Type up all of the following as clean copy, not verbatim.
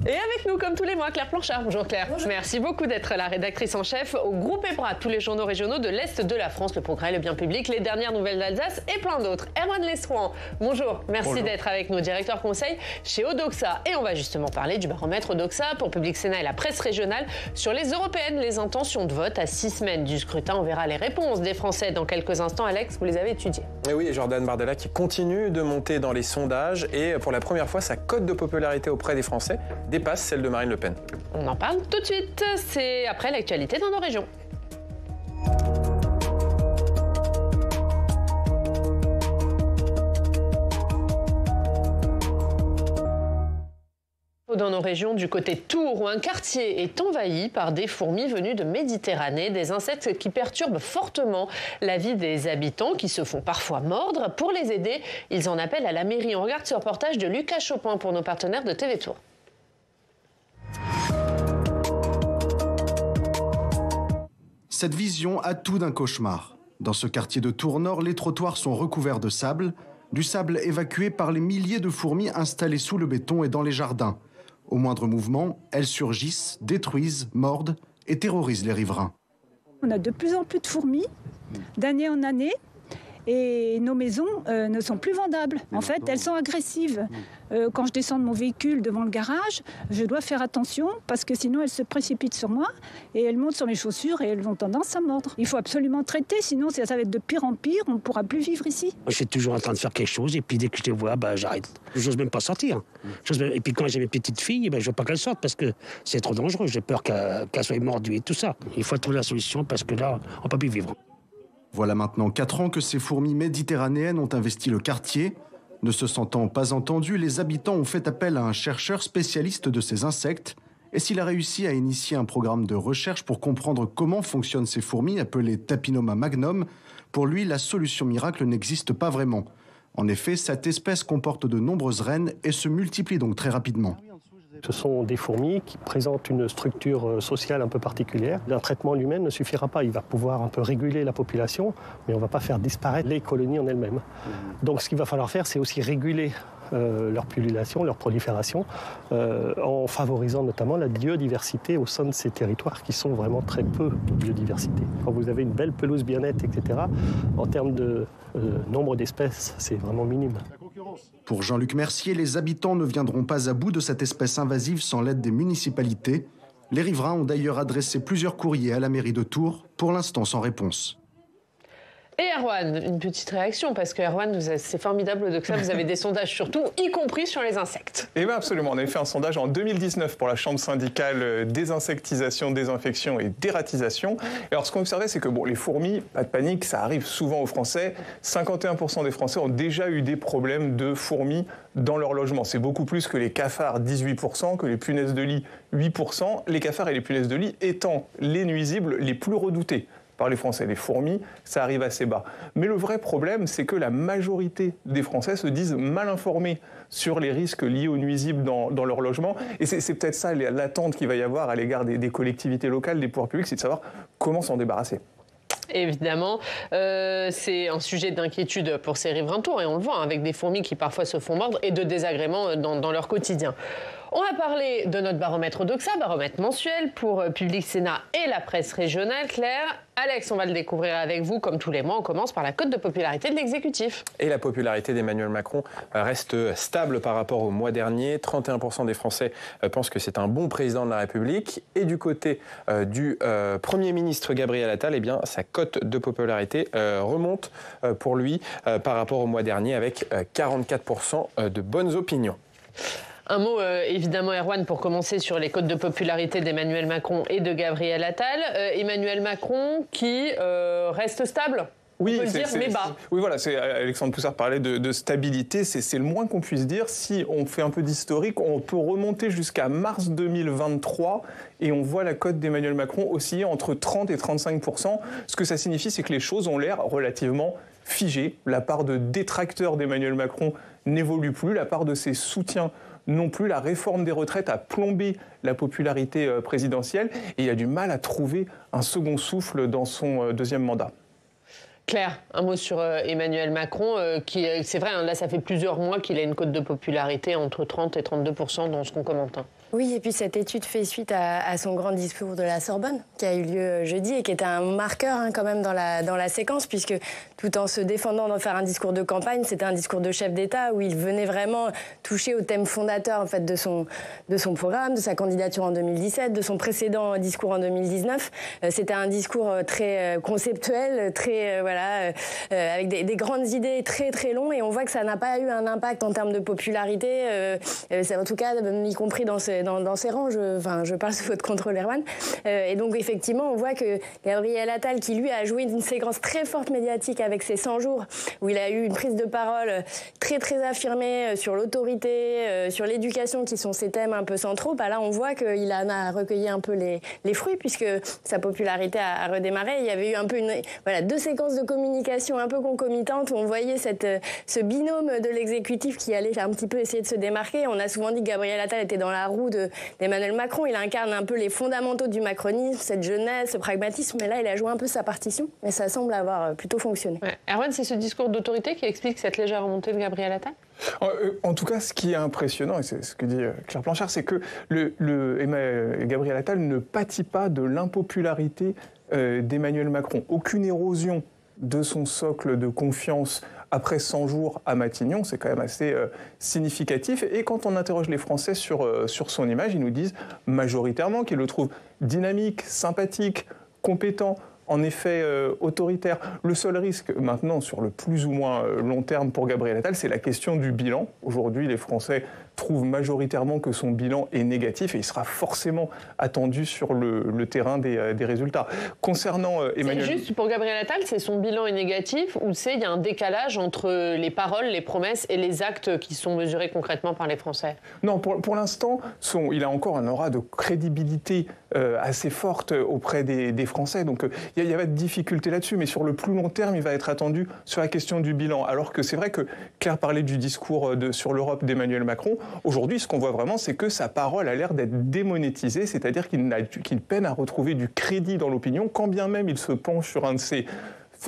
Et avec nous, comme tous les mois, Claire Planchard. Bonjour Claire. Bonjour. Merci beaucoup d'être la rédactrice en chef au groupe EBRA, tous les journaux régionaux de l'Est de la France, Le Progrès, Le Bien Public, les dernières nouvelles d'Alsace et plein d'autres. Erwan Lestrouan, bonjour. Merci d'être avec nous, directeur conseil chez Odoxa. Et on va justement parler du baromètre Odoxa pour Public Sénat et la presse régionale sur les européennes, les intentions de vote à 6 semaines du scrutin. On verra les réponses des Français dans quelques instants. Alex, vous les avez étudiées. Et oui, Jordan Bardella qui continue de monter dans les sondages et pour la première fois, sa cote de popularité auprès des Français dépasse celle de Marine Le Pen. On en parle tout de suite. C'est après l'actualité dans nos régions. Dans nos régions, du côté de Tours, où un quartier est envahi par des fourmis venues de Méditerranée, des insectes qui perturbent fortement la vie des habitants, qui se font parfois mordre. Pour les aider, ils en appellent à la mairie. On regarde ce reportage de Lucas Chopin pour nos partenaires de TV Tours. Cette vision a tout d'un cauchemar. Dans ce quartier de Tours Nord, les trottoirs sont recouverts de sable, du sable évacué par les milliers de fourmis installées sous le béton et dans les jardins. Au moindre mouvement, elles surgissent, détruisent, mordent et terrorisent les riverains. On a de plus en plus de fourmis, d'année en année, et nos maisons ne sont plus vendables. En fait, elles sont agressives. Quand je descends de mon véhicule devant le garage, je dois faire attention parce que sinon elles se précipitent sur moi et elles montent sur mes chaussures et elles ont tendance à mordre. Il faut absolument traiter, sinon ça va être de pire en pire, on ne pourra plus vivre ici. Je suis toujours en train de faire quelque chose et puis dès que je les vois, j'arrête. Je n'ose même pas sortir. Et puis quand j'ai mes petites filles, je ne veux pas qu'elles sortent parce que c'est trop dangereux. J'ai peur qu'elles soient mordues et tout ça. Il faut trouver la solution parce que là, on ne peut plus vivre. Voilà maintenant 4 ans que ces fourmis méditerranéennes ont investi le quartier. Ne se sentant pas entendus, les habitants ont fait appel à un chercheur spécialiste de ces insectes. Et s'il a réussi à initier un programme de recherche pour comprendre comment fonctionnent ces fourmis, appelées Tapinoma magnum, pour lui, la solution miracle n'existe pas vraiment. En effet, cette espèce comporte de nombreuses reines et se multiplie donc très rapidement. Ce sont des fourmis qui présentent une structure sociale un peu particulière. Un traitement humain ne suffira pas. Il va pouvoir un peu réguler la population, mais on ne va pas faire disparaître les colonies en elles-mêmes. Donc ce qu'il va falloir faire, c'est aussi réguler leur pullulation, leur prolifération, en favorisant notamment la biodiversité au sein de ces territoires qui sont vraiment très peu de biodiversité. Quand vous avez une belle pelouse bien nette, etc., en termes de nombre d'espèces, c'est vraiment minime. Pour Jean-Luc Mercier, les habitants ne viendront pas à bout de cette espèce invasive sans l'aide des municipalités. Les riverains ont d'ailleurs adressé plusieurs courriers à la mairie de Tours, pour l'instant sans réponse. Et Erwan, une petite réaction, parce que Erwan, c'est formidable de ça, vous avez des sondages surtout, y compris sur les insectes. Eh bien absolument, on avait fait un sondage en 2019 pour la Chambre syndicale désinsectisation, désinfection et dératisation. Et alors ce qu'on observait, c'est que les fourmis, pas de panique, ça arrive souvent aux Français. 51% des Français ont déjà eu des problèmes de fourmis dans leur logement. C'est beaucoup plus que les cafards, 18%, que les punaises de lit, 8%. Les cafards et les punaises de lit étant les nuisibles les plus redoutés par les Français. Les fourmis, ça arrive assez bas. Mais le vrai problème, c'est que la majorité des Français se disent mal informés sur les risques liés aux nuisibles dans leur logement. Et c'est peut-être ça l'attente qu'il va y avoir à l'égard des collectivités locales, des pouvoirs publics, c'est de savoir comment s'en débarrasser. Évidemment, c'est un sujet d'inquiétude pour ces riverains tours, et on le voit, avec des fourmis qui parfois se font mordre et de désagréments dans leur quotidien. On va parler de notre baromètre Odoxa, baromètre mensuel pour Public Sénat et la presse régionale. Claire, Alex, on va le découvrir avec vous. Comme tous les mois, on commence par la cote de popularité de l'exécutif. Et la popularité d'Emmanuel Macron reste stable par rapport au mois dernier. 31% des Français pensent que c'est un bon président de la République. Et du côté du Premier ministre Gabriel Attal, eh bien, sa cote de popularité remonte pour lui par rapport au mois dernier avec 44% de bonnes opinions. Un mot, évidemment, Erwan, pour commencer sur les cotes de popularité d'Emmanuel Macron et de Gabriel Attal. Emmanuel Macron qui reste stable, oui, on peut le dire, mais bas. Oui, voilà, Alexandre Poussard parlait de stabilité, c'est le moins qu'on puisse dire. Si on fait un peu d'historique, on peut remonter jusqu'à mars 2023 et on voit la cote d'Emmanuel Macron osciller entre 30 et 35%. Ce que ça signifie, c'est que les choses ont l'air relativement figées. La part de détracteurs d'Emmanuel Macron n'évolue plus, la part de ses soutiens non plus. La réforme des retraites a plombé la popularité présidentielle et il a du mal à trouver un second souffle dans son deuxième mandat. Claire, un mot sur Emmanuel Macron, qui, c'est vrai, hein, là ça fait plusieurs mois qu'il a une cote de popularité entre 30 et 32% dans ce qu'on commente. Oui, et puis cette étude fait suite à son grand discours de la Sorbonne, qui a eu lieu jeudi et qui était un marqueur quand même dans la séquence, puisque tout en se défendant d'en faire un discours de campagne, c'était un discours de chef d'État où il venait vraiment toucher au thème fondateur en fait, de son programme, de sa candidature en 2017, de son précédent discours en 2019. C'était un discours très conceptuel, très avec des grandes idées très très longs, et on voit que ça n'a pas eu un impact en termes de popularité, en tout cas y compris dans ses rangs. Je parle sous votre contrôle, Erwan. Et donc effectivement, on voit que Gabriel Attal, qui lui a joué d'une séquence très forte médiatique avec ses 100 jours, où il a eu une prise de parole très très affirmée sur l'autorité, sur l'éducation, qui sont ses thèmes un peu centraux, là on voit qu'il en a recueilli un peu les fruits, puisque sa popularité a redémarré. Il y avait eu un peu deux séquences de communication un peu concomitantes où on voyait ce binôme de l'exécutif qui allait un petit peu essayer de se démarquer. On a souvent dit que Gabriel Attal était dans la roue d'Emmanuel Macron. Il incarne un peu les fondamentaux du macronisme, cette jeunesse, ce pragmatisme, mais là il a joué un peu sa partition, mais ça semble avoir plutôt fonctionné. Ouais. Erwan, c'est ce discours d'autorité qui explique cette légère remontée de Gabriel Attal ? En tout cas, ce qui est impressionnant, et c'est ce que dit Claire Blanchard, c'est que Gabriel Attal ne pâtit pas de l'impopularité d'Emmanuel Macron. Aucune érosion de son socle de confiance après 100 jours à Matignon, c'est quand même assez significatif. Et quand on interroge les Français sur son image, ils nous disent majoritairement qu'ils le trouvent dynamique, sympathique, compétent, en effet autoritaire. Le seul risque maintenant, sur le plus ou moins long terme pour Gabriel Attal, c'est la question du bilan. Aujourd'hui, les Français trouvent majoritairement que son bilan est négatif et il sera forcément attendu sur le terrain des résultats. Concernant Emmanuel... C'est juste pour Gabriel Attal, c'est son bilan est négatif ou il y a un décalage entre les paroles, les promesses et les actes qui sont mesurés concrètement par les Français? Non, pour l'instant, il a encore un aura de crédibilité assez forte auprès des Français. Donc il y a pas de difficulté là-dessus, mais sur le plus long terme, il va être attendu sur la question du bilan. Alors que c'est vrai que Claire parlait du discours sur l'Europe d'Emmanuel Macron. Aujourd'hui, ce qu'on voit vraiment, c'est que sa parole a l'air d'être démonétisée, c'est-à-dire qu'il peine à retrouver du crédit dans l'opinion, quand bien même il se penche sur un de ses...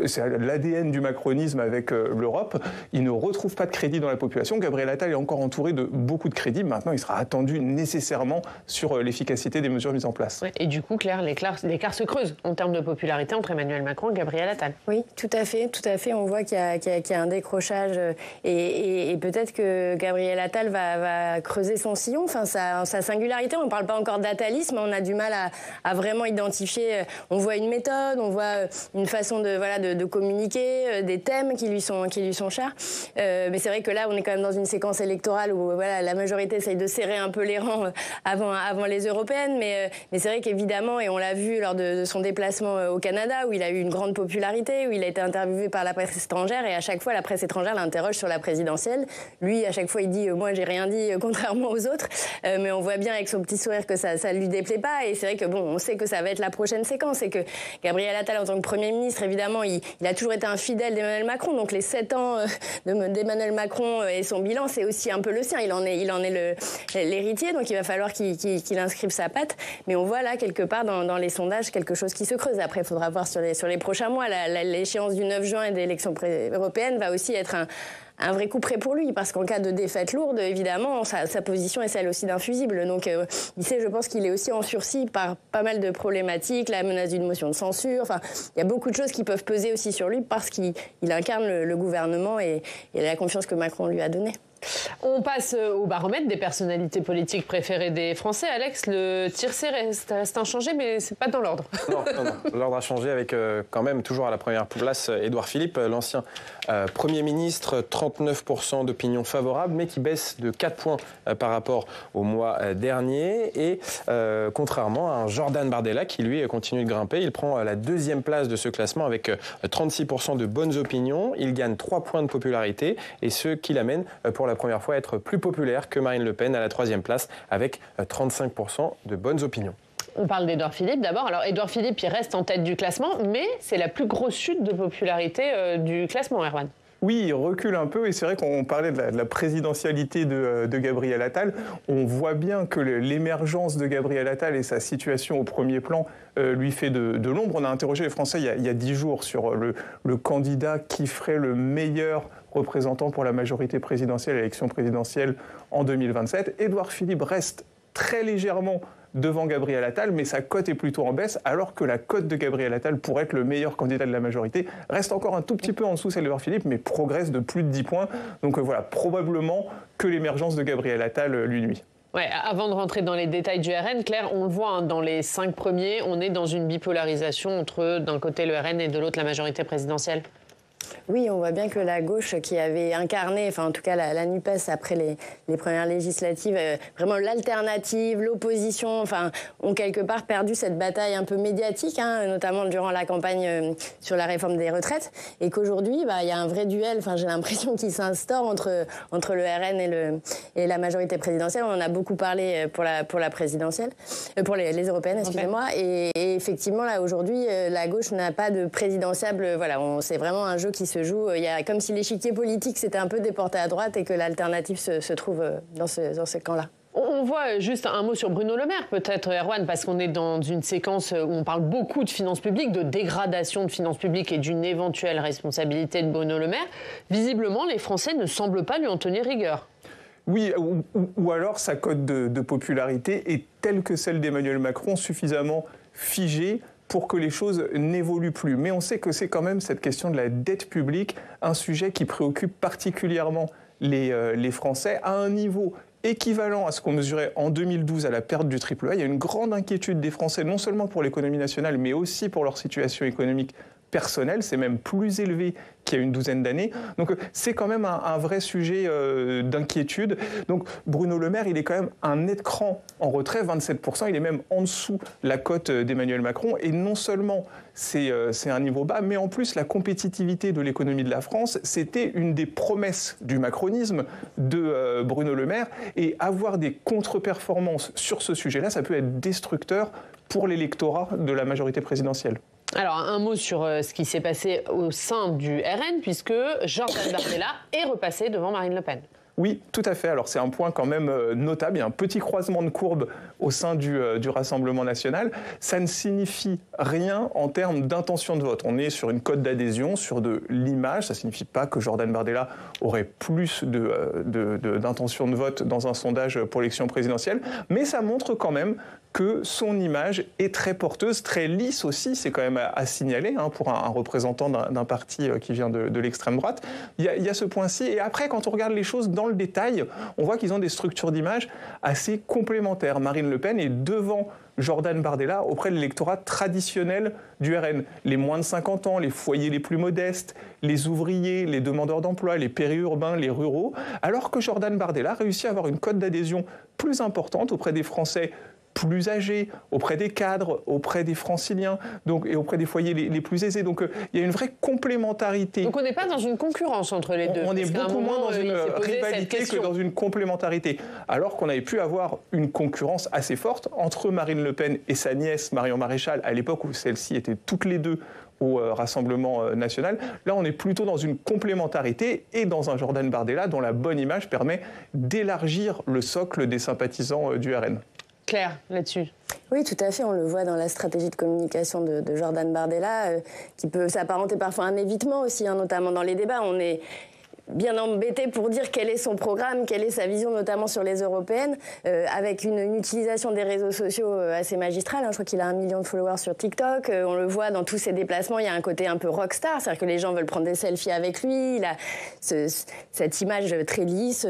C'est l'ADN du macronisme avec l'Europe. Il ne retrouve pas de crédit dans la population. Gabriel Attal est encore entouré de beaucoup de crédits. Maintenant, il sera attendu nécessairement sur l'efficacité des mesures mises en place. Ouais, et du coup, Claire, l'écart se creuse en termes de popularité entre Emmanuel Macron et Gabriel Attal. Oui, tout à fait. On voit qu'il y a un décrochage et peut-être que Gabriel Attal va creuser son sillon, sa singularité. On ne parle pas encore d'attalisme, on a du mal à vraiment identifier. On voit une méthode, on voit une façon de communiquer, des thèmes qui lui sont chers. Mais c'est vrai que là, on est quand même dans une séquence électorale où la majorité essaye de serrer un peu les rangs avant les européennes. Mais c'est vrai qu'évidemment, et on l'a vu lors de son déplacement au Canada, où il a eu une grande popularité, où il a été interviewé par la presse étrangère, et à chaque fois, la presse étrangère l'interroge sur la présidentielle. Lui, à chaque fois, il dit « moi, j'ai rien dit contrairement aux autres ». Mais on voit bien avec son petit sourire que ça lui déplaît pas. Et c'est vrai que on sait que ça va être la prochaine séquence. Et que Gabriel Attal, en tant que Premier ministre, évidemment, il a toujours été un fidèle d'Emmanuel Macron. Donc les 7 ans d'Emmanuel Macron et son bilan, c'est aussi un peu le sien. Il en est l'héritier, donc il va falloir qu'il inscrive sa patte. Mais on voit là, quelque part, dans les sondages, quelque chose qui se creuse. Après, il faudra voir sur les prochains mois. L'échéance du 9 juin et des élections européennes va aussi être un vrai coup près pour lui, parce qu'en cas de défaite lourde, évidemment, sa position est celle aussi d'infusible. Donc, je pense qu'il est aussi en sursis par pas mal de problématiques, la menace d'une motion de censure. Enfin, il y a beaucoup de choses qui peuvent peser aussi sur lui parce qu'il incarne le gouvernement et la confiance que Macron lui a donnée. On passe au baromètre des personnalités politiques préférées des Français. Alex, le tiercé reste inchangé, mais c'est pas dans l'ordre. Non. L'ordre a changé avec quand même toujours à la première place Édouard Philippe, l'ancien Premier ministre, 39% d'opinion favorable, mais qui baisse de 4 points par rapport au mois dernier. Et contrairement à un Jordan Bardella qui, lui, continue de grimper, il prend la 2e place de ce classement avec 36% de bonnes opinions. Il gagne 3 points de popularité, et ce qui l'amène pour la première fois à être plus populaire que Marine Le Pen à la 3e place avec 35% de bonnes opinions. On parle d'Édouard Philippe d'abord. Alors, Édouard Philippe, il reste en tête du classement, mais c'est la plus grosse chute de popularité du classement, Erwan. Oui, il recule un peu et c'est vrai qu'on parlait de la présidentialité de Gabriel Attal. On voit bien que l'émergence de Gabriel Attal et sa situation au premier plan lui fait de l'ombre. On a interrogé les Français il y a 10 jours sur le candidat qui ferait le meilleur représentant pour la majorité présidentielle, l'élection présidentielle en 2027. Édouard Philippe reste très légèrement devant Gabriel Attal, mais sa cote est plutôt en baisse, alors que la cote de Gabriel Attal, pour être le meilleur candidat de la majorité, reste encore un tout petit peu en dessous celle d'Édouard Philippe, mais progresse de plus de 10 points. Donc voilà, probablement que l'émergence de Gabriel Attal lui nuit. Ouais, avant de rentrer dans les détails du RN, Claire, on le voit, hein, dans les 5 premiers, on est dans une bipolarisation entre d'un côté le RN et de l'autre la majorité présidentielle. Oui, on voit bien que la gauche qui avait incarné, enfin en tout cas la NUPES après les premières législatives, vraiment l'alternative, l'opposition, enfin ont quelque part perdu cette bataille un peu médiatique, hein, notamment durant la campagne sur la réforme des retraites, et qu'aujourd'hui, il y a un vrai duel, enfin j'ai l'impression qu'il s'instaure entre le RN et la majorité présidentielle. On en a beaucoup parlé pour la présidentielle, pour les européennes, excusez-moi, et effectivement là aujourd'hui, la gauche n'a pas de présidentiable, voilà, c'est vraiment un jeu qui se joue. Il y a comme si l'échiquier politique s'était un peu déporté à droite et que l'alternative se trouve dans ce camp-là. On voit juste un mot sur Bruno Le Maire, peut-être, Erwan, parce qu'on est dans une séquence où on parle beaucoup de finances publiques, de dégradation de finances publiques et d'une éventuelle responsabilité de Bruno Le Maire. Visiblement, les Français ne semblent pas lui en tenir rigueur. Oui, ou alors sa cote de popularité est telle que celle d'Emmanuel Macron, suffisamment figée pour que les choses n'évoluent plus. Mais on sait que c'est quand même cette question de la dette publique, un sujet qui préoccupe particulièrement les Français à un niveau équivalent à ce qu'on mesurait en 2012 à la perte du triple A. Il y a une grande inquiétude des Français, non seulement pour l'économie nationale, mais aussi pour leur situation économique personnelle. C'est même plus élevé qu'il y a une douzaine d'années. Donc c'est quand même un vrai sujet d'inquiétude. Donc Bruno Le Maire, il est quand même un net cran en retrait, 27%. Il est même en dessous la cote d'Emmanuel Macron. Et non seulement c'est un niveau bas, mais en plus la compétitivité de l'économie de la France, c'était une des promesses du macronisme de Bruno Le Maire. Et avoir des contre-performances sur ce sujet-là, ça peut être destructeur pour l'électorat de la majorité présidentielle. Alors, un mot sur ce qui s'est passé au sein du RN, puisque Jordan Bardella est repassé devant Marine Le Pen. Oui, tout à fait. Alors c'est un point quand même notable. Il y a un petit croisement de courbe au sein du Rassemblement national. Ça ne signifie rien en termes d'intention de vote. On est sur une cote d'adhésion, sur de l'image. Ça ne signifie pas que Jordan Bardella aurait plus d'intention de vote dans un sondage pour l'élection présidentielle. Mais ça montre quand même que son image est très porteuse, très lisse aussi, c'est quand même à signaler pour un représentant d'un parti qui vient de l'extrême droite. Il y a ce point-ci. Et après, quand on regarde les choses dans le détail, on voit qu'ils ont des structures d'image assez complémentaires. Marine Le Pen est devant Jordan Bardella auprès de l'électorat traditionnel du RN. Les moins de 50 ans, les foyers les plus modestes, les ouvriers, les demandeurs d'emploi, les périurbains, les ruraux, alors que Jordan Bardella réussit à avoir une cote d'adhésion plus importante auprès des Français plus âgés, auprès des cadres, auprès des franciliens et auprès des foyers les plus aisés. Donc il y a une vraie complémentarité. Donc on n'est pas dans une concurrence entre les deux. On est beaucoup moins dans une rivalité que dans une complémentarité. Alors qu'on avait pu avoir une concurrence assez forte entre Marine Le Pen et sa nièce Marion Maréchal, à l'époque où celles-ci étaient toutes les deux au Rassemblement national. Là, on est plutôt dans une complémentarité et dans un Jordan Bardella dont la bonne image permet d'élargir le socle des sympathisants du RN. Claire, là-dessus. Oui, tout à fait. On le voit dans la stratégie de communication de Jordan Bardella, qui peut s'apparenter parfois à un évitement aussi, notamment dans les débats. On est bien embêté pour dire quel est son programme, quelle est sa vision, notamment sur les européennes, avec une utilisation des réseaux sociaux assez magistrale. Je crois qu'il a 1 million de followers sur TikTok. On le voit dans tous ses déplacements, il y a un côté un peu rockstar, c'est-à-dire que les gens veulent prendre des selfies avec lui. Il a cette image très lisse,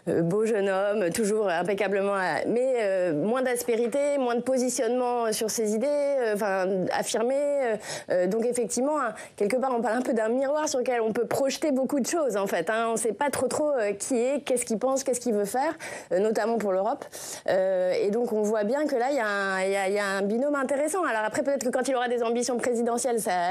beau jeune homme, toujours impeccablement... mais moins d'aspérité, moins de positionnement sur ses idées, affirmé. Donc effectivement, quelque part, on parle un peu d'un miroir sur lequel on peut projeter beaucoup de choses, en en fait. On ne sait pas trop qui est, qu'est-ce qu'il pense, qu'est-ce qu'il veut faire, notamment pour l'Europe. Et donc on voit bien que là, il y a un binôme intéressant. Alors après, peut-être que quand il aura des ambitions présidentielles, ça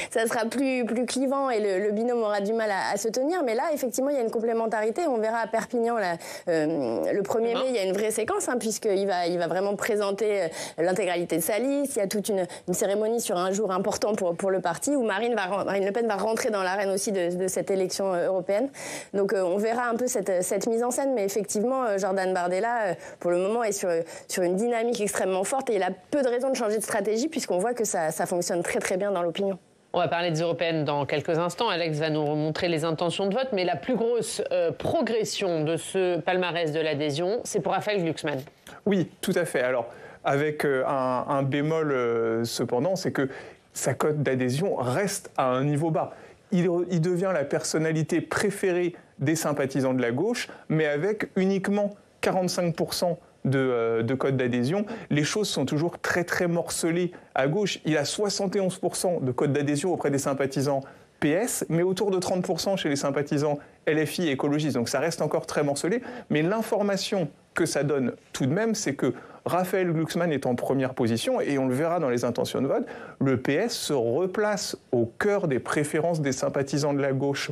sera plus clivant et le binôme aura du mal à se tenir. Mais là, effectivement, il y a une complémentarité. On verra à Perpignan, là, le 1er mai, il y a une vraie séquence, puisqu'il va vraiment présenter l'intégralité de sa liste. Il y a toute une cérémonie sur un jour important pour le parti, où Marine Le Pen va rentrer dans l'arène aussi de cette élection européenne. Donc on verra un peu cette mise en scène. Mais effectivement, Jordan Bardella, pour le moment, est sur une dynamique extrêmement forte. Et il a peu de raisons de changer de stratégie, puisqu'on voit que ça fonctionne très très bien dans l'opinion. On va parler des européennes dans quelques instants. Alex va nous montrer les intentions de vote. Mais la plus grosse progression de ce palmarès de l'adhésion, c'est pour Raphaël Glucksmann. Oui, tout à fait. Alors, avec un bémol cependant, c'est que sa cote d'adhésion reste à un niveau bas. Il devient la personnalité préférée des sympathisants de la gauche, mais avec uniquement 45% de cote d'adhésion. Les choses sont toujours très très morcelées à gauche. Il a 71% de cote d'adhésion auprès des sympathisants PS, mais autour de 30% chez les sympathisants LFI et écologistes. Donc ça reste encore très morcelé. Mais l'information que ça donne tout de même, c'est que Raphaël Glucksmann est en première position et on le verra dans les intentions de vote. Le PS se replace au cœur des préférences des sympathisants de la gauche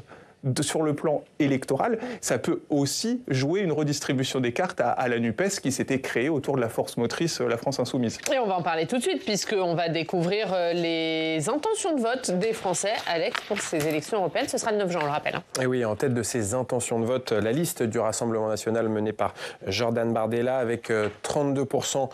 sur le plan électoral. Ça peut aussi jouer une redistribution des cartes à la NUPES qui s'était créée autour de la force motrice La France Insoumise. Et on va en parler tout de suite puisqu'on va découvrir les intentions de vote des Français, Alex, pour ces élections européennes. Ce sera le 9 juin, on le rappelle. Et oui, en tête de ces intentions de vote, la liste du Rassemblement national menée par Jordan Bardella avec 32%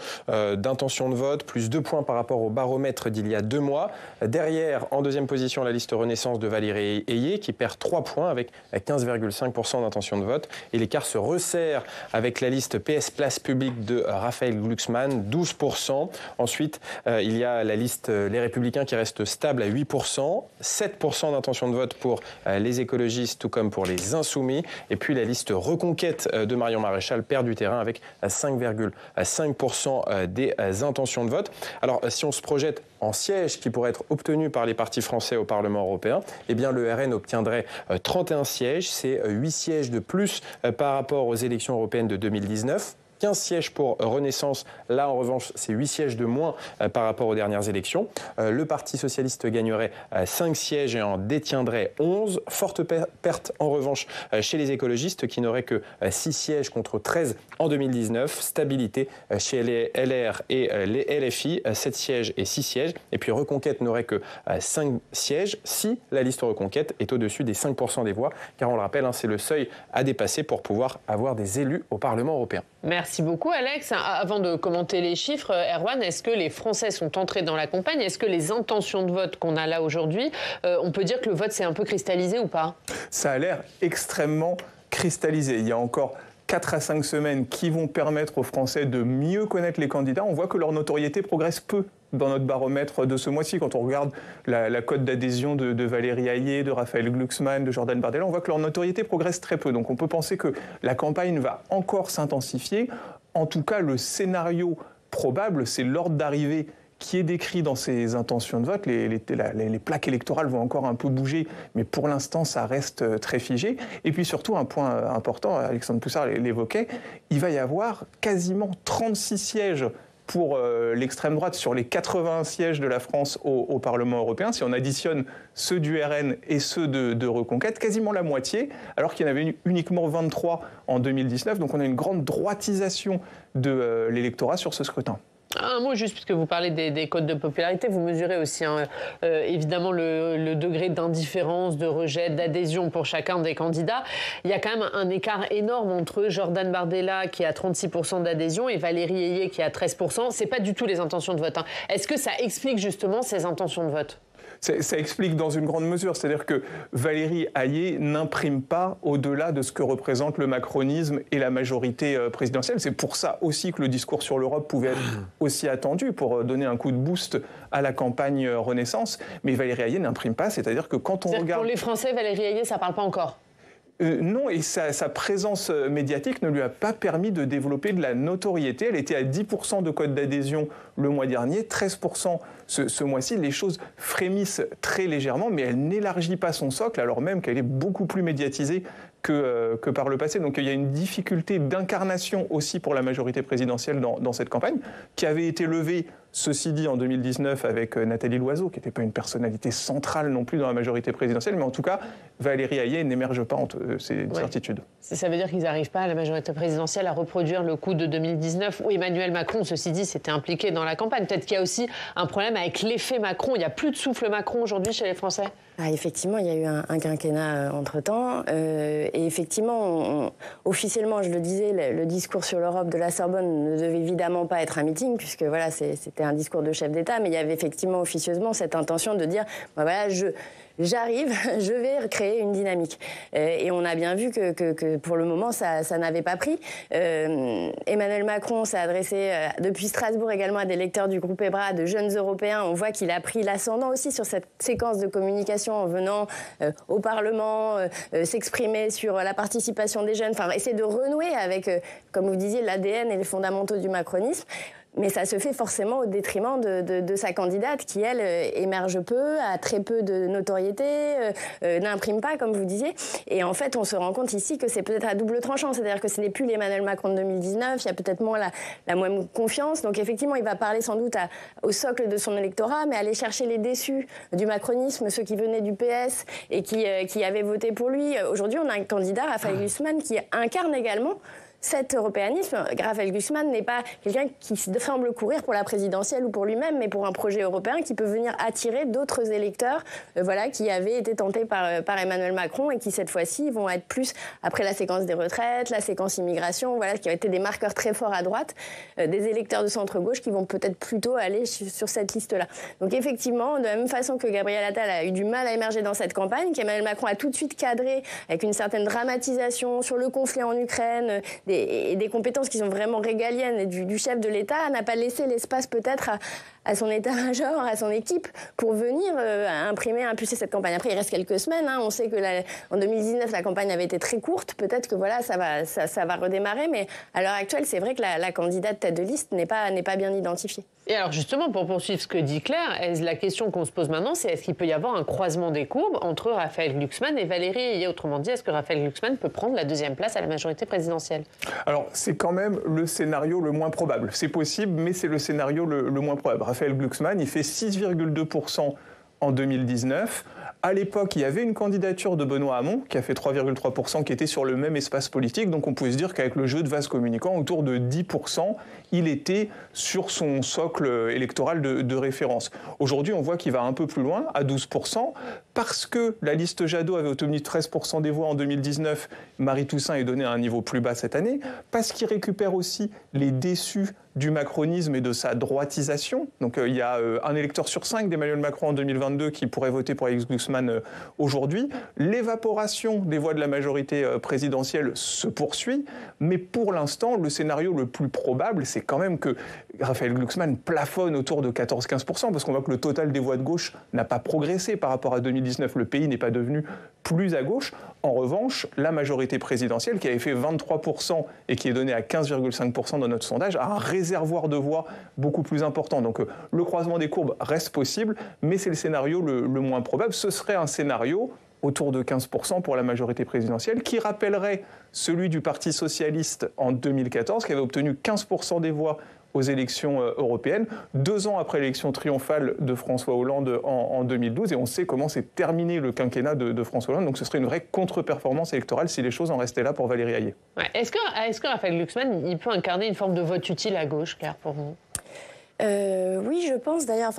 d'intentions de vote, plus 2 points par rapport au baromètre d'il y a 2 mois. Derrière, en deuxième position, la liste Renaissance de Valérie Ayé qui perd 3 points avec 15,5% d'intention de vote. Et l'écart se resserre avec la liste PS Place Publique de Raphaël Glucksmann, 12%. Ensuite, il y a la liste Les Républicains qui reste stable à 8%, 7% d'intention de vote pour les écologistes, tout comme pour les Insoumis. Et puis la liste Reconquête de Marion Maréchal perd du terrain avec 5,5% des intentions de vote. Alors, si on se projette en sièges qui pourraient être obtenus par les partis français au Parlement européen, eh bien le RN obtiendrait 31 sièges, c'est 8 sièges de plus par rapport aux élections européennes de 2019. 15 sièges pour Renaissance. Là, en revanche, c'est 8 sièges de moins par rapport aux dernières élections. Le Parti socialiste gagnerait 5 sièges et en détiendrait 11. Forte perte, en revanche, chez les écologistes qui n'auraient que 6 sièges contre 13 en 2019. Stabilité chez les LR et les LFI, 7 sièges et 6 sièges. Et puis Reconquête n'aurait que 5 sièges si la liste Reconquête est au-dessus des 5% des voix. Car on le rappelle, c'est le seuil à dépasser pour pouvoir avoir des élus au Parlement européen. Merci beaucoup, Alex. Avant de commenter les chiffres, Erwan, est-ce que les Français sont entrés dans la campagne? Est-ce que les intentions de vote qu'on a là aujourd'hui, on peut dire que le vote s'est un peu cristallisé ou pas? Ça a l'air extrêmement cristallisé. Il y a encore 4 à 5 semaines qui vont permettre aux Français de mieux connaître les candidats. On voit que leur notoriété progresse peu dans notre baromètre de ce mois-ci. Quand on regarde la cote d'adhésion de Valérie Ayé, de Raphaël Glucksmann, de Jordan Bardella, on voit que leur notoriété progresse très peu. Donc on peut penser que la campagne va encore s'intensifier. En tout cas, le scénario probable, c'est l'ordre d'arrivée qui est décrit dans ces intentions de vote. Les plaques électorales vont encore un peu bouger, mais pour l'instant, ça reste très figé. Et puis surtout, un point important, Alexandre Poussard l'évoquait, il va y avoir quasiment 36 sièges pour l'extrême droite sur les 81 sièges de la France au Parlement européen. Si on additionne ceux du RN et ceux de Reconquête, quasiment la moitié, alors qu'il y en avait uniquement 23 en 2019. Donc on a une grande droitisation de l'électorat sur ce scrutin. Un mot juste, puisque vous parlez des cotes de popularité, vous mesurez aussi évidemment le degré d'indifférence, de rejet, d'adhésion pour chacun des candidats. Il y a quand même un écart énorme entre Jordan Bardella qui a 36% d'adhésion et Valérie Ayé qui a 13%. C'est pas du tout les intentions de vote. Est-ce que ça explique justement ces intentions de vote ? Ça explique dans une grande mesure, c'est-à-dire que Valérie Ayé n'imprime pas au-delà de ce que représente le macronisme et la majorité présidentielle. C'est pour ça aussi que le discours sur l'Europe pouvait être aussi attendu pour donner un coup de boost à la campagne Renaissance. Mais Valérie Ayé n'imprime pas, c'est-à-dire que quand on regarde... Pour les Français, Valérie Ayé, ça ne parle pas encore. Non, et sa présence médiatique ne lui a pas permis de développer de la notoriété. Elle était à 10% de cote d'adhésion le mois dernier, 13% ce mois-ci. Les choses frémissent très légèrement, mais elle n'élargit pas son socle, alors même qu'elle est beaucoup plus médiatisée que par le passé. Donc il y a une difficulté d'incarnation aussi pour la majorité présidentielle dans cette campagne, qui avait été levée, ceci dit, en 2019 avec Nathalie Loiseau, qui n'était pas une personnalité centrale non plus dans la majorité présidentielle, mais en tout cas, Valérie Hayé n'émerge pas, c'est une certitude. Ça veut dire qu'ils n'arrivent pas, à la majorité présidentielle, à reproduire le coup de 2019, où Emmanuel Macron, ceci dit, s'était impliqué dans la campagne. Peut-être qu'il y a aussi un problème avec l'effet Macron. Il n'y a plus de souffle Macron aujourd'hui chez les Français. Effectivement, il y a eu un quinquennat entre-temps. Et effectivement, officiellement, je le disais, le discours sur l'Europe de la Sorbonne ne devait évidemment pas être un meeting, puisque voilà, c'était un discours de chef d'État, mais il y avait effectivement officieusement cette intention de dire, voilà, j'arrive, je vais créer une dynamique. Et on a bien vu que pour le moment, ça n'avait pas pris. Emmanuel Macron s'est adressé depuis Strasbourg également à des lecteurs du groupe EBRA, de jeunes Européens. On voit qu'il a pris l'ascendant aussi sur cette séquence de communication en venant au Parlement, s'exprimer sur la participation des jeunes, enfin essayer de renouer avec, comme vous disiez, l'ADN et les fondamentaux du macronisme. Mais ça se fait forcément au détriment de sa candidate qui, elle, émerge peu, a très peu de notoriété, n'imprime pas, comme vous disiez. Et en fait, on se rend compte ici que c'est peut-être à double tranchant. C'est-à-dire que ce n'est plus l'Emmanuel Macron de 2019, il y a peut-être moins la même confiance. Donc effectivement, il va parler sans doute au socle de son électorat, mais aller chercher les déçus du macronisme, ceux qui venaient du PS et qui avaient voté pour lui. Aujourd'hui, on a un candidat, Raphaël Glucksmann, qui incarne également cet européanisme. Raphaël Glucksmann n'est pas quelqu'un qui semble courir pour la présidentielle ou pour lui-même, mais pour un projet européen qui peut venir attirer d'autres électeurs qui avaient été tentés par Emmanuel Macron et qui, cette fois-ci, vont être plus, après la séquence des retraites, la séquence immigration, qui ont été des marqueurs très forts à droite, des électeurs de centre-gauche qui vont peut-être plutôt aller sur cette liste-là. Donc effectivement, de la même façon que Gabriel Attal a eu du mal à émerger dans cette campagne, qu'Emmanuel Macron a tout de suite cadré avec une certaine dramatisation sur le conflit en Ukraine, des compétences qui sont vraiment régaliennes du chef de l'État, n'a pas laissé l'espace peut-être à son état-major, à son équipe, pour venir impulser cette campagne. Après, il reste quelques semaines. On sait que en 2019, la campagne avait été très courte. Peut-être que ça va redémarrer. Mais à l'heure actuelle, c'est vrai que la candidate tête de liste n'est pas bien identifiée. Et alors justement, pour poursuivre ce que dit Claire, la question qu'on se pose maintenant, c'est est-ce qu'il peut y avoir un croisement des courbes entre Raphaël Glucksmann et Valérie Hayé? Autrement dit, est-ce que Raphaël Glucksmann peut prendre la deuxième place à la majorité présidentielle? Alors, c'est quand même le scénario le moins probable. C'est possible, mais c'est le scénario le moins probable. Raphaël Glucksmann, il fait 6,2% en 2019. À l'époque, il y avait une candidature de Benoît Hamon qui a fait 3,3%, qui était sur le même espace politique. Donc on pouvait se dire qu'avec le jeu de vase communicant, autour de 10%, il était sur son socle électoral de référence. Aujourd'hui, on voit qu'il va un peu plus loin, à 12%, parce que la liste Jadot avait obtenu 13% des voix en 2019. Marie Toussaint est donnée à un niveau plus bas cette année, parce qu'il récupère aussi les déçus du macronisme et de sa droitisation. Donc il y a un électeur sur 5 d'Emmanuel Macron en 2022 qui pourrait voter pour Alex Glucksmann aujourd'hui. L'évaporation des voix de la majorité présidentielle se poursuit, mais pour l'instant, le scénario le plus probable, c'est quand même que Raphaël Glucksmann plafonne autour de 14-15%, parce qu'on voit que le total des voix de gauche n'a pas progressé par rapport à 2019. Le pays n'est pas devenu plus à gauche. En revanche, la majorité présidentielle, qui avait fait 23% et qui est donnée à 15,5% dans notre sondage, a un réservoir de voix beaucoup plus important. Donc le croisement des courbes reste possible, mais c'est le scénario le moins probable. Ce serait un scénario autour de 15% pour la majorité présidentielle, qui rappellerait celui du Parti socialiste en 2014, qui avait obtenu 15% des voix aux élections européennes, 2 ans après l'élection triomphale de François Hollande en 2012, et on sait comment s'est terminé le quinquennat de François Hollande, donc ce serait une vraie contre-performance électorale si les choses en restaient là pour Valérie Hayé. Ouais. Est-ce que Raphaël Glucksmann, il peut incarner une forme de vote utile à gauche, Claire, pour vous? Oui, je pense d'ailleurs,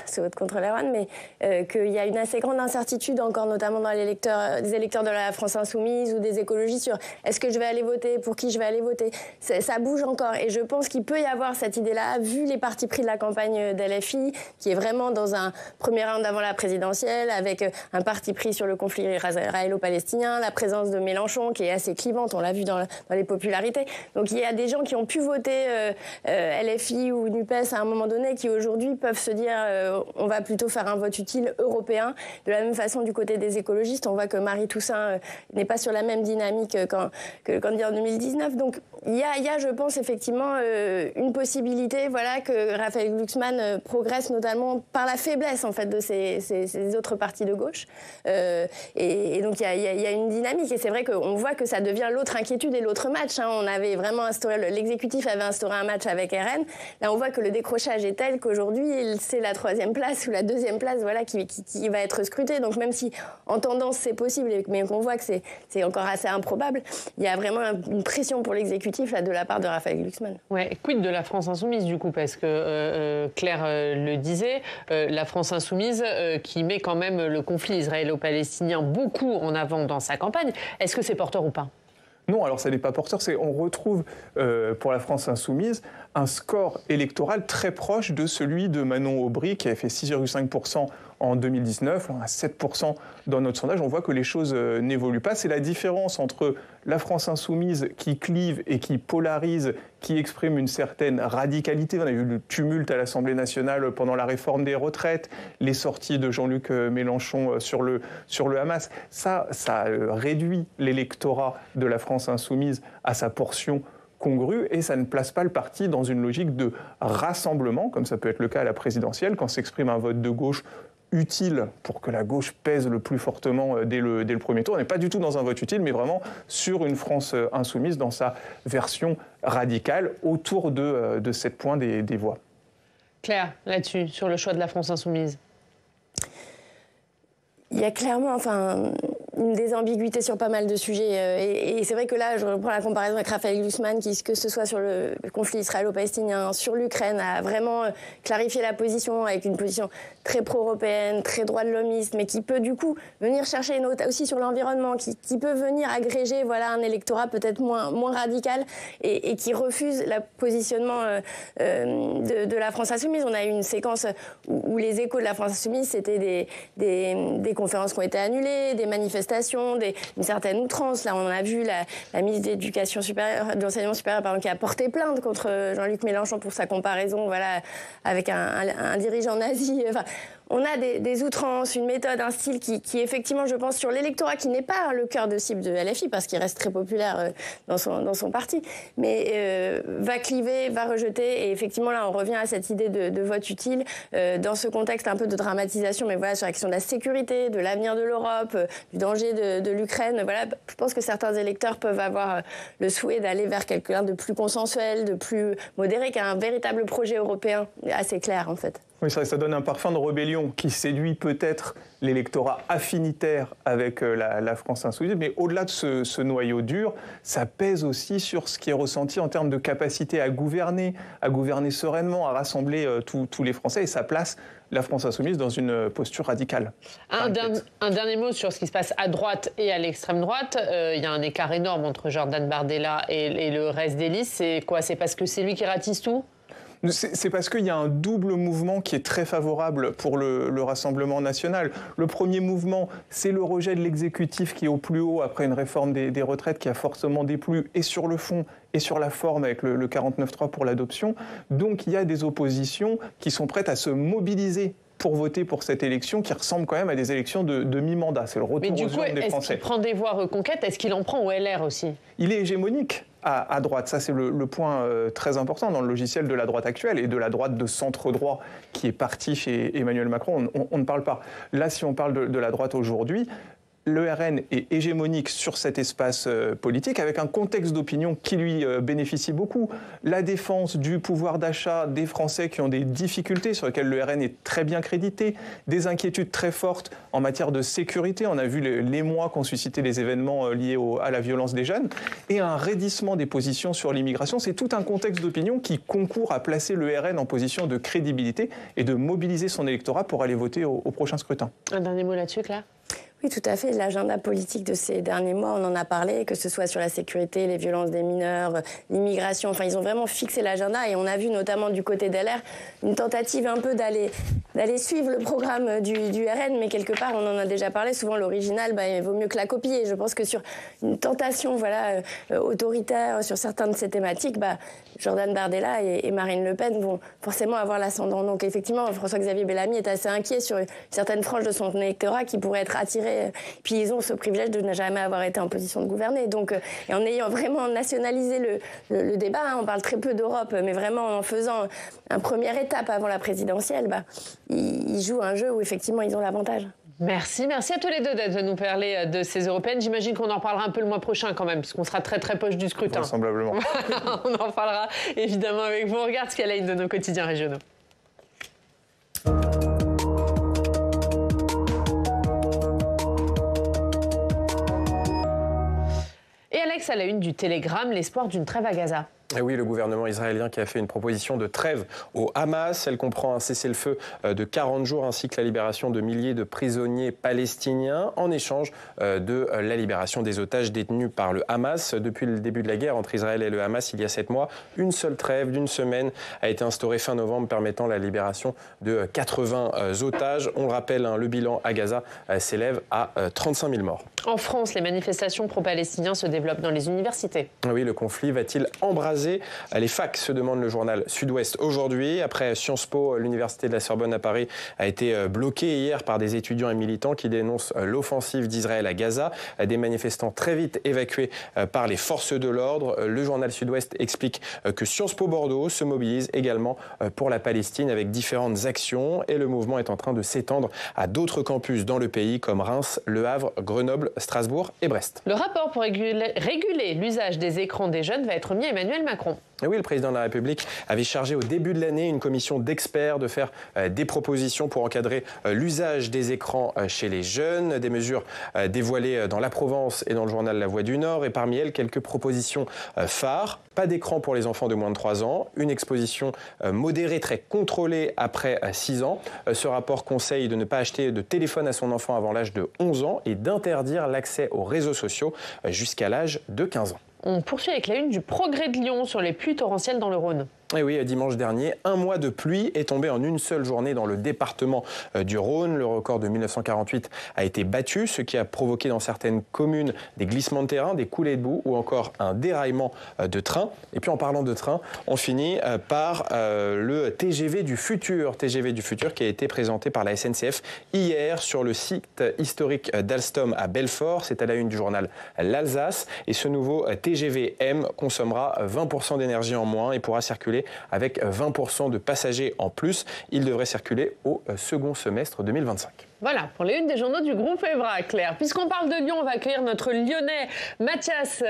c'est votre contre Erwan, mais qu'il y a une assez grande incertitude encore, notamment dans des électeurs de la France Insoumise ou des écologistes sur est-ce que je vais aller voter, pour qui je vais aller voter. Ça bouge encore, et je pense qu'il peut y avoir cette idée-là, vu les partis pris de la campagne d'LFI, qui est vraiment dans un premier round avant la présidentielle, avec un parti pris sur le conflit israélo-palestinien, la présence de Mélenchon qui est assez clivante, on l'a vu dans les popularités. Donc il y a des gens qui ont pu voter LFI ou NUPES NUPES à un moment donné qui aujourd'hui peuvent se dire on va plutôt faire un vote utile européen. De la même façon, du côté des écologistes, on voit que Marie Toussaint n'est pas sur la même dynamique que le candidat en 2019. Donc il y a, je pense, effectivement une possibilité que Raphaël Glucksmann progresse notamment par la faiblesse en fait, de ces autres partis de gauche. Et donc il y a une dynamique. Et c'est vrai qu'on voit que ça devient l'autre inquiétude et l'autre match. Hein. On avait vraiment instauré, l'exécutif avait instauré un match avec RN. Là, on voit que le décrochage est tel qu'aujourd'hui, c'est la 3e place ou la 2e place qui va être scrutée. Donc même si en tendance c'est possible, mais qu'on voit que c'est encore assez improbable, il y a vraiment une pression pour l'exécutif là, de la part de Raphaël Glucksmann. Ouais, quid de la France insoumise du coup, parce que Claire le disait, la France insoumise qui met quand même le conflit israélo-palestinien beaucoup en avant dans sa campagne, est-ce que c'est porteur ou pas ? Non, alors ça n'est pas porteur, on retrouve pour la France insoumise un score électoral très proche de celui de Manon Aubry qui avait fait 6,5% en 2019, à 7% dans notre sondage. On voit que les choses n'évoluent pas. C'est la différence entre la France insoumise qui clive et qui polarise, qui exprime une certaine radicalité. On a eu le tumulte à l'Assemblée nationale pendant la réforme des retraites, les sorties de Jean-Luc Mélenchon sur le Hamas. Ça réduit l'électorat de la France insoumise à sa portion congrue et ça ne place pas le parti dans une logique de rassemblement, comme ça peut être le cas à la présidentielle, quand s'exprime un vote de gauche utile pour que la gauche pèse le plus fortement dès le premier tour. On n'est pas du tout dans un vote utile, mais vraiment sur une France insoumise dans sa version radicale, autour de 7 points des voix. Claire, là-dessus, sur le choix de la France insoumise. Il y a clairement des ambiguïtés sur pas mal de sujets. Et c'est vrai que là, je reprends la comparaison avec Raphaël Glucksmann, qui, que ce soit sur le conflit israélo-palestinien, sur l'Ukraine, a vraiment clarifié la position avec une position très pro-européenne, très droit de l'homiste, mais qui peut du coup venir chercher une autre, aussi sur l'environnement, qui peut venir agréger un électorat peut-être moins radical et qui refuse le positionnement de la France insoumise. On a eu une séquence où les échos de la France insoumise, c'était des conférences qui ont été annulées, des manifestations, une certaine outrance. Là, on a vu la ministre de l'enseignement supérieur qui a porté plainte contre Jean-Luc Mélenchon pour sa comparaison avec un dirigeant nazi. On a des outrances, une méthode, un style qui effectivement, je pense, sur l'électorat, qui n'est pas le cœur de cible de LFI, parce qu'il reste très populaire dans son parti, mais va cliver, va rejeter. Et effectivement, là, on revient à cette idée de vote utile, dans ce contexte un peu de dramatisation, mais sur la question de la sécurité, de l'avenir de l'Europe, du danger de l'Ukraine. Je pense que certains électeurs peuvent avoir le souhait d'aller vers quelqu'un de plus consensuel, de plus modéré, qui a un véritable projet européen assez clair, en fait. Oui, ça donne un parfum de rébellion qui séduit peut-être l'électorat affinitaire avec la France insoumise, mais au-delà de ce noyau dur, ça pèse aussi sur ce qui est ressenti en termes de capacité à gouverner sereinement, à rassembler tous les Français, et ça place la France insoumise dans une posture radicale. Un dernier mot sur ce qui se passe à droite et à l'extrême droite. Il y a un écart énorme entre Jordan Bardella et le reste des listes. C'est quoi ? C'est parce que c'est lui qui ratisse tout ? C'est parce qu'il y a un double mouvement qui est très favorable pour le Rassemblement national. Le premier mouvement, c'est le rejet de l'exécutif qui est au plus haut après une réforme des retraites qui a fortement déplu, et sur le fond et sur la forme avec le 49.3 pour l'adoption. Donc il y a des oppositions qui sont prêtes à se mobiliser pour voter pour cette élection qui ressemble quand même à des élections de mi-mandat. C'est le retour aux urnes des Français. Mais du coup, est-ce qu'il prend des voix reconquêtes ? Est-ce qu'il en prend au LR aussi ? Il est hégémonique à droite. Ça, c'est le point très important dans le logiciel de la droite actuelle et de la droite de centre-droit qui est partie chez Emmanuel Macron. On ne parle pas. Là, si on parle de la droite aujourd'hui, le RN est hégémonique sur cet espace politique avec un contexte d'opinion qui lui bénéficie beaucoup. La défense du pouvoir d'achat des Français qui ont des difficultés sur lesquelles le RN est très bien crédité, des inquiétudes très fortes en matière de sécurité. On a vu l'émoi qu'ont suscité les événements liés à la violence des jeunes et un raidissement des positions sur l'immigration. C'est tout un contexte d'opinion qui concourt à placer le RN en position de crédibilité et de mobiliser son électorat pour aller voter au prochain scrutin. Un dernier mot là-dessus, Claire ? Oui, tout à fait. L'agenda politique de ces derniers mois, on en a parlé, que ce soit sur la sécurité, les violences des mineurs, l'immigration. Enfin, ils ont vraiment fixé l'agenda et on a vu notamment du côté d'LR une tentative un peu d'aller suivre le programme du RN, mais quelque part, on en a déjà parlé, souvent l'original, il vaut mieux que la copie. Et je pense que sur une tentation autoritaire sur certaines de ces thématiques, Jordan Bardella et Marine Le Pen vont forcément avoir l'ascendant. Donc effectivement, François-Xavier Bellamy est assez inquiet sur certaines franges de son électorat qui pourraient être attirées. Puis ils ont ce privilège de ne jamais avoir été en position de gouverner. Donc, et en ayant vraiment nationalisé le débat, on parle très peu d'Europe, mais vraiment en faisant une première étape avant la présidentielle, ils jouent un jeu où effectivement ils ont l'avantage. Merci à tous les deux d'être venus nous parler de ces européennes. J'imagine qu'on en parlera un peu le mois prochain quand même, puisqu'on sera très très proche du scrutin. Vraisemblablement. On en parlera évidemment avec vous. On regarde ce qu'elle a une de nos quotidiens régionaux. Et Alex, à la une du Télégramme, l'espoir d'une trêve à Gaza. Et oui, le gouvernement israélien qui a fait une proposition de trêve au Hamas. Elle comprend un cessez-le-feu de 40 jours ainsi que la libération de milliers de prisonniers palestiniens en échange de la libération des otages détenus par le Hamas. Depuis le début de la guerre entre Israël et le Hamas, il y a 7 mois, une seule trêve d'une semaine a été instaurée fin novembre permettant la libération de 80 otages. On le rappelle, le bilan à Gaza s'élève à 35 000 morts. En France, les manifestations pro-palestiniens se développent dans les universités. Oui, le conflit va-t-il embraser les facs, se demande le journal Sud-Ouest aujourd'hui. Après Sciences Po, l'université de la Sorbonne à Paris a été bloquée hier par des étudiants et militants qui dénoncent l'offensive d'Israël à Gaza. Des manifestants très vite évacués par les forces de l'ordre. Le journal Sud-Ouest explique que Sciences Po Bordeaux se mobilise également pour la Palestine avec différentes actions et le mouvement est en train de s'étendre à d'autres campus dans le pays comme Reims, Le Havre, Grenoble, Strasbourg et Brest. Le rapport pour réguler l'usage des écrans des jeunes va être mis à Emmanuel Macron. Et oui, le président de la République avait chargé au début de l'année une commission d'experts de faire des propositions pour encadrer l'usage des écrans chez les jeunes, des mesures dévoilées dans la Provence et dans le journal La Voix du Nord, et parmi elles quelques propositions phares. Pas d'écran pour les enfants de moins de 3 ans, une exposition modérée très contrôlée après 6 ans. Ce rapport conseille de ne pas acheter de téléphone à son enfant avant l'âge de 11 ans et d'interdire l'accès aux réseaux sociaux jusqu'à l'âge de 15 ans. On poursuit avec la une du Progrès de Lyon sur les pluies torrentielles dans le Rhône. Et oui, dimanche dernier, 1 mois de pluie est tombé en une seule journée dans le département du Rhône. Le record de 1948 a été battu, ce qui a provoqué dans certaines communes des glissements de terrain, des coulées de boue ou encore un déraillement de train. Et puis en parlant de train, on finit par le TGV du futur qui a été présenté par la SNCF hier sur le site historique d'Alstom à Belfort. C'est à la une du journal L'Alsace. Et ce nouveau TGV M consommera 20% d'énergie en moins et pourra circuler avec 20% de passagers en plus. Il devrait circuler au second semestre 2025. Voilà, pour les unes des journaux du groupe Evra, Claire. Puisqu'on parle de Lyon, on va accueillir notre Lyonnais Mathias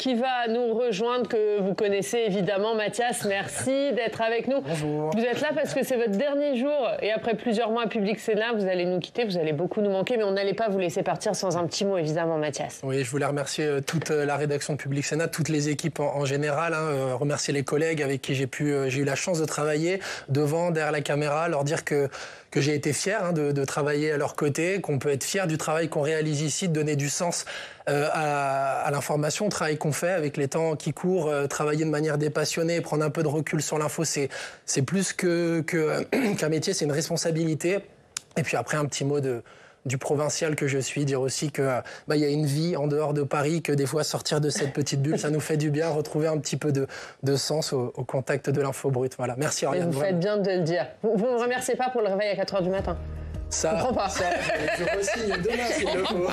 qui va nous rejoindre, que vous connaissez évidemment. Mathias, merci d'être avec nous. Bonjour. Vous êtes là parce que c'est votre dernier jour et après plusieurs mois à Public Sénat, vous allez nous quitter, vous allez beaucoup nous manquer, mais on n'allait pas vous laisser partir sans un petit mot, évidemment, Mathias. Oui, je voulais remercier toute la rédaction de Public Sénat, toutes les équipes en général, remercier les collègues avec qui j'ai eu la chance de travailler devant, derrière la caméra, leur dire que j'ai été fier de travailler à leur côté, qu'on peut être fier du travail qu'on réalise ici, de donner du sens à l'information, au travail qu'on fait avec les temps qui courent, travailler de manière dépassionnée, prendre un peu de recul sur l'info, c'est plus qu'un métier, c'est une responsabilité. Et puis après, un petit mot du provincial que je suis, dire aussi que y a une vie en dehors de Paris, que des fois sortir de cette petite bulle, ça nous fait du bien, retrouver un petit peu de sens au contact de l'info brute. Voilà. Merci Ariane. Vous faites bien de le dire. Vous ne me remerciez pas pour le réveil à 4h du matin. Ça, je comprends pas. Je re-signe demain s'il le faut.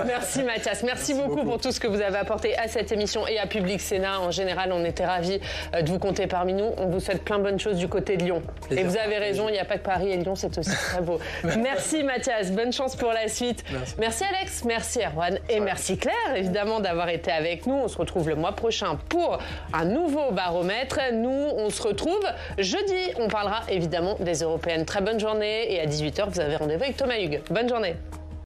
Merci Mathias, merci beaucoup pour tout ce que vous avez apporté à cette émission et à Public Sénat. En général, on était ravis de vous compter parmi nous. On vous souhaite plein de bonnes choses du côté de Lyon. Plaisir. Et vous avez raison, il n'y a pas que Paris et Lyon, c'est aussi très beau. Merci Mathias, bonne chance pour la suite. Merci Alex, merci Erwan et merci Claire, évidemment, d'avoir été avec nous. On se retrouve le mois prochain pour un nouveau baromètre. Nous, on se retrouve jeudi. On parlera évidemment des européennes. Très bonne journée et à 18h, vous avez rendez-vous avec Thomas Hugues. Bonne journée.